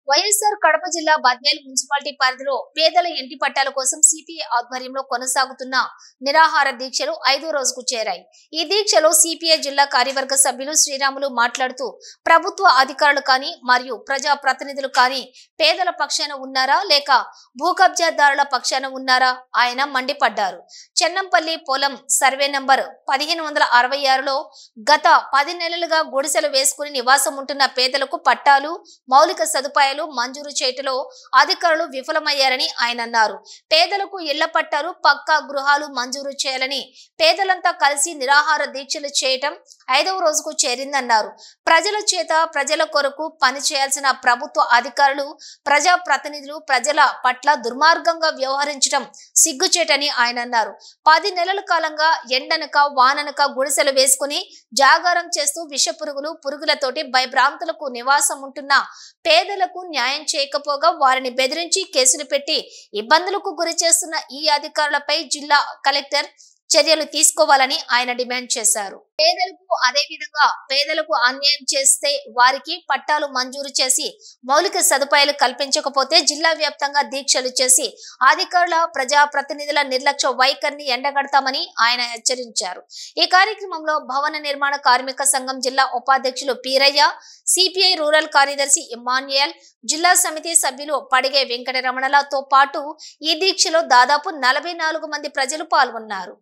వైఎస్ఆర్ కడప జిల్లా బద్వేల్ మున్సిపాలిటీ పరిధిలో పేదల ఇంటి పట్టాల కోసం సిపిఐ ఆధ్వర్యంలో కొనసాగుతున్న నిరాహార దీక్షలు 5వ రోజుకు చేరాయి. ఈ దీక్షలో సిపిఐ జిల్లా కార్యవర్గ సభ్యులు శ్రీరాములు మాట్లాడుతూ ప్రభుత్వ అధికారులు కానీ మరియు ప్రజా ప్రతినిధులు కానీ పేదల పక్షాన ఉన్నారా లేక భూ కబ్జాదారుల పక్షాన ఉన్నారా ఆయన మండిపడ్డారు. చెన్నంపల్లి పొలం సర్వే నంబర్ 1566లో గత 10 నెలలుగా గుడిసెలు వేసుకుని నివాసం ఉంటున్న పేదలకు పట్టాలు మౌలిక సదుపాయాలు మంజూరు చేయటంలో అధికారులు విఫలమయ్యారని ఆయన అన్నారు. పేదలకు ఇళ్ల పట్టాలు పక్కా గృహాలు మంజూరు చేయాలని పేదలంతా కలిసి నిరాహార దీక్షలు చేయటం 5వ రోజుకు చేరిందన్నారు. ప్రజల చేత ప్రజల కొరకు పని చేయాల్సిన ప్రభుత్వ అధికారులు ప్రజా ప్రతినిధులు ప్రజల పట్ల దుర్మార్గంగా వ్యవహరించడం సిగ్గుచేటని ఆయన అన్నారు. 10 నెలల కాలంగా ఎండనక వాననక గుడిసెలు వేసుకుని జాగారం చేస్తూ విషపురుగులు పురుగులతోటి భయభ్రాంతులకు నివాసం ఉంటున్న పేదలకు న్యాయం చేయకపోగా వారిని బెదిరించి కేసులు పెట్టి ఇబ్బందులకు గురి చేస్తున్న ఈ అధికారులపై జిల్లా కలెక్టర్ చర్యలు తీసుకోవాలని ఆయన డిమాండ్ చేశారు. పేదలకు అన్యాయం చేస్తే వారికి పట్టాలు మంజూరు చేసి మౌలిక సదుపాయాలు కల్పించకపోతే జిల్లా వ్యాప్తంగా దీక్షలు చేసి అధికారుల ప్రజా ప్రతినిధుల నిర్లక్ష్య వైఖరిని ఎండగడతామని ఆయన హెచ్చరించారు. ఈ కార్యక్రమంలో భవన నిర్మాణ కార్మిక సంఘం జిల్లా ఉపాధ్యక్షులు పీరయ్య, సిపిఐ రూరల్ కార్యదర్శి ఇమాన్యుయల్, జిల్లా సమితి సభ్యులు పడిగే వెంకటరమణలతో పాటు ఈ దీక్షలో దాదాపు 44 మంది ప్రజలు పాల్గొన్నారు.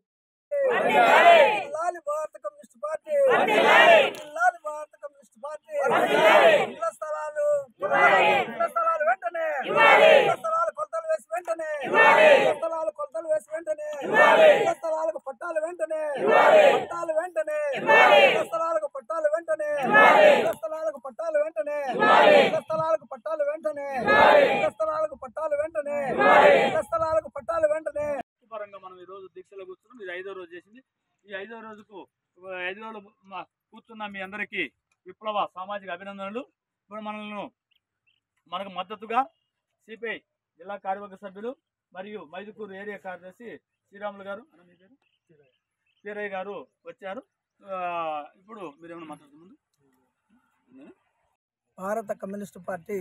మనం ఈ రోజు దీక్షలో కూర్చున్నాం. ఇది 5వ రోజు చేసింది. ఈ 5వ రోజుకు 5 రోజులు కూర్చున్న మీ అందరికీ విప్లవ సామాజిక అభినందనలు. ఇప్పుడు మనకు మద్దతుగా సిపిఐ జిల్లా కార్యవర్గ సభ్యులు మరియు మైదుకూరు ఏరియా కార్యదర్శి శ్రీరాములు గారు, పీరయ్య గారు వచ్చారు. ఇప్పుడు మీరేమైనా మాట్లాడుతూ ముందు భారత కమ్యూనిస్టు పార్టీ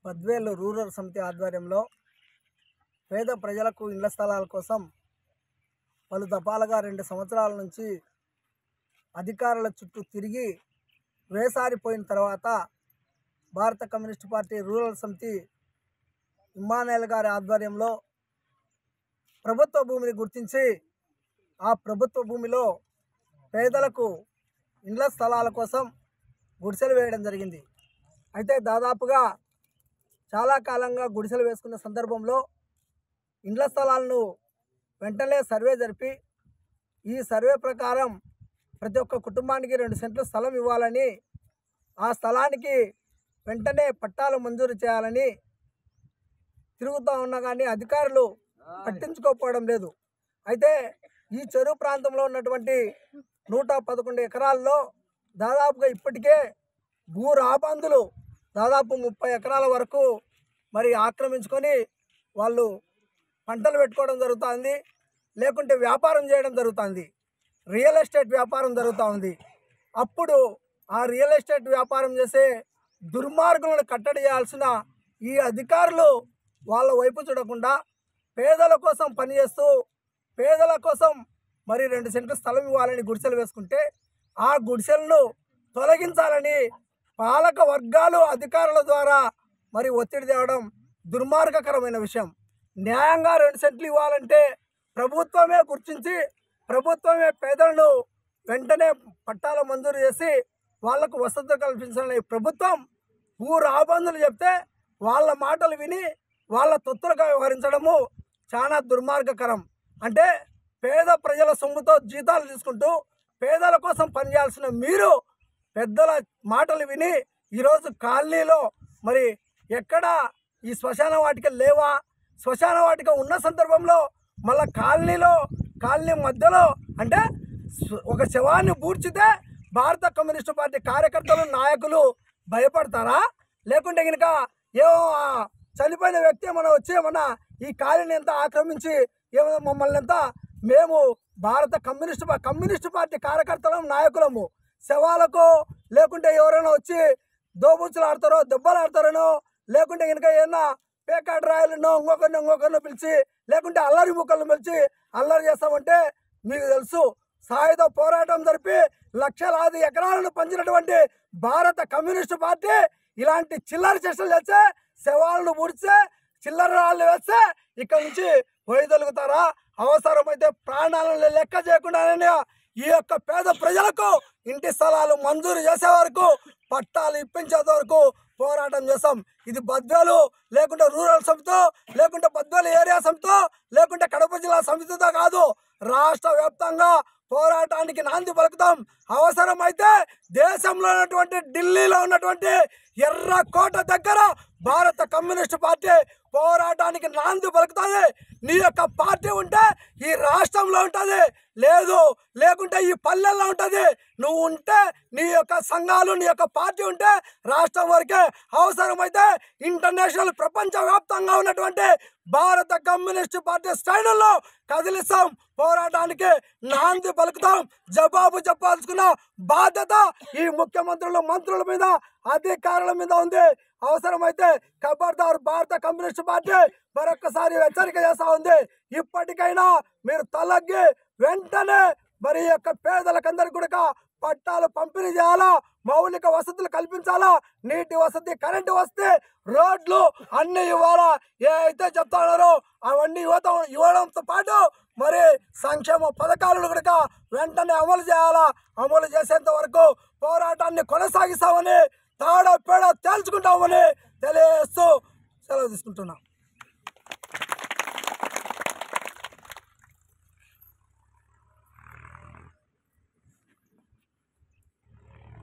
బద్వేల్ రూరల్ సమితి ఆధ్వర్యంలో పేద ప్రజలకు ఇళ్ల స్థలాల కోసం పలు దఫాలుగా 2 సంవత్సరాల నుంచి అధికారుల చుట్టూ తిరిగి వేసారిపోయిన తర్వాత భారత కమ్యూనిస్టు పార్టీ రూరల్ సమితి ఇమాన్యుయల్ గారి ఆధ్వర్యంలో ప్రభుత్వ భూమిని గుర్తించి ఆ ప్రభుత్వ భూమిలో పేదలకు ఇళ్ల స్థలాల కోసం గుడిసెలు వేయడం జరిగింది. అయితే దాదాపుగా చాలా కాలంగా గుడిసెలు వేసుకున్న సందర్భంలో ఇండ్ల స్థలాలను వెంటనే సర్వే జరిపి ఈ సర్వే ప్రకారం ప్రతి ఒక్క కుటుంబానికి 2 సెంట్లు స్థలం ఇవ్వాలని, ఆ స్థలానికి వెంటనే పట్టాలు మంజూరు చేయాలని తిరుగుతూ ఉన్నా కానీ అధికారులు పట్టించుకోకపోవడం లేదు. అయితే ఈ చెరువు ప్రాంతంలో ఉన్నటువంటి 111 ఎకరాల్లో దాదాపుగా ఇప్పటికే భూ రాబందులు దాదాపు 30 ఎకరాల వరకు మరి ఆక్రమించుకొని వాళ్ళు పంటలు పెట్టుకోవడం జరుగుతుంది, లేకుంటే వ్యాపారం చేయడం జరుగుతుంది, రియల్ ఎస్టేట్ వ్యాపారం జరుగుతూ ఉంది. అప్పుడు ఆ రియల్ ఎస్టేట్ వ్యాపారం చేసే దుర్మార్గులను కట్టడి చేయాల్సిన ఈ అధికారులు వాళ్ళ వైపు చూడకుండా పేదల కోసం పనిచేస్తూ పేదల కోసం మరి 2 సెంట్ల స్థలం ఇవ్వాలని గుడిసెలు వేసుకుంటే ఆ గుడిసెలను తొలగించాలని పాలక వర్గాలు అధికారుల ద్వారా మరి ఒత్తిడి తేవడం దుర్మార్గకరమైన విషయం. న్యాయంగా 2 సెంట్లు ఇవ్వాలంటే ప్రభుత్వమే గుర్తించి ప్రభుత్వమే పేదలను వెంటనే పట్టాలు మంజూరు చేసి వాళ్లకు వసతులు కల్పించాలని ప్రభుత్వం భూ రాబందులు చెప్తే వాళ్ళ మాటలు విని వాళ్ళ తొత్తులుగా వ్యవహరించడము చాలా దుర్మార్గకరం. అంటే పేద ప్రజల సొమ్ముతో జీతాలు తీసుకుంటూ పేదల కోసం పనిచేయాల్సిన మీరు పెద్దల మాటలు విని ఈరోజు కాలనీలో మరి ఎక్కడ ఈ శ్మశాన వాటిక లేవా, శ్మశాన వాటిక ఉన్న సందర్భంలో మళ్ళీ కాలనీ మధ్యలో అంటే ఒక శవాన్ని పూడ్చితే భారత కమ్యూనిస్టు పార్టీ కార్యకర్తలు నాయకులు భయపడతారా? లేకుంటే కనుక ఏమో చనిపోయిన వ్యక్తి ఏమన్నా వచ్చి ఏమన్నా ఈ కాలనీ అంతా ఆక్రమించి ఏమన్నా మమ్మల్ని అంతా మేము భారత కమ్యూనిస్టు పార్టీ కార్యకర్తలం నాయకులము శవాలకు లేకుంటే ఎవరైనా వచ్చి దోబుచ్చులు ఆడతారో దెబ్బలు ఆడతారనో లేకుంటే కనుక ఏమన్నా పేకాట రాయలనో ఇంకొకరినో పిలిచి లేకుంటే అల్లరి ముక్కలను పిలిచి అల్లరి చేస్తామంటే మీకు తెలుసు సాయుధ పోరాటం జరిపి లక్షలాది ఎకరాలను పంచినటువంటి భారత కమ్యూనిస్టు పార్టీ ఇలాంటి చిల్లర చేష్టలు చేస్తే శవాలను పూడిస్తే చిల్లర రాళ్ళు వేస్తే ఇక్కడ నుంచి వైదొలుగుతారా? అవసరమైతే ప్రాణాలను లెక్క చేయకుండానే ఈ యొక్క పేద ప్రజలకు ఇంటి స్థలాలు మంజూరు చేసే వరకు పట్టాలు ఇప్పించేంత వరకు పోరాటం చేస్తాం. ఇది బద్వేలు లేకుంటే రూరల్ సమితితో లేకుంటే బద్వేలు ఏరియా సమితితో లేకుంటే కడప జిల్లా సమితితో కాదు, రాష్ట్ర వ్యాప్తంగా పోరాటానికి నాంది పలుకుతాం. అవసరమైతే దేశంలో ఉన్నటువంటి ఢిల్లీలో ఉన్నటువంటి ఎర్రకోట దగ్గర భారత కమ్యూనిస్టు పార్టీ పోరాటానికి నాంది పలుకుతుంది. నీ యొక్క పార్టీ ఉంటే ఈ రాష్ట్రంలో ఉంటుంది, లేకుంటే ఈ పల్లెల్లో ఉంటుంది. నువ్వు ఉంటే నీ యొక్క సంఘాలు నీ యొక్క పార్టీ ఉంటే రాష్ట్రం వరకే, అవసరమైతే ఇంటర్నేషనల్ ప్రపంచవ్యాప్తంగా ఉన్నటువంటి భారత కమ్యూనిస్టు పార్టీ శ్రేణుల్లో కదిలిస్తాం. పోరాటానికి నాంది పలుకుతాం. జవాబు చెప్పాల్సుకున్న బాధ్యత ఈ ముఖ్యమంత్రులు మంత్రుల మీద అధికారుల మీద ఉంది. అవసరమైతే ఖబర్దార్ భారత కమ్యూనిస్టు పార్టీ మరొకసారి హెచ్చరిక చేస్తా ఉంది. ఇప్పటికైనా మీరు తలగ్గి వెంటనే మరి యొక్క పేదలకందరికీ కూడా పట్టాలు పంపిణీ చేయాలా, మౌలిక వసతులు కల్పించాలా, నీటి వసతి, కరెంటు వసతి, రోడ్లు అన్ని ఇవ్వాలా. ఏ అయితే చెప్తాడారో అవన్నీ ఇవ్వడంతో పాటు మరి సంక్షేమ పథకాలను కూడా వెంటనే అమలు చేయాలా. అమలు చేసేంత వరకు పోరాటాన్ని కొనసాగిస్తామని తాడో పేడో తేల్చుకుంటామని తెలియజేస్తూ సెలవు తీసుకుంటున్నాం.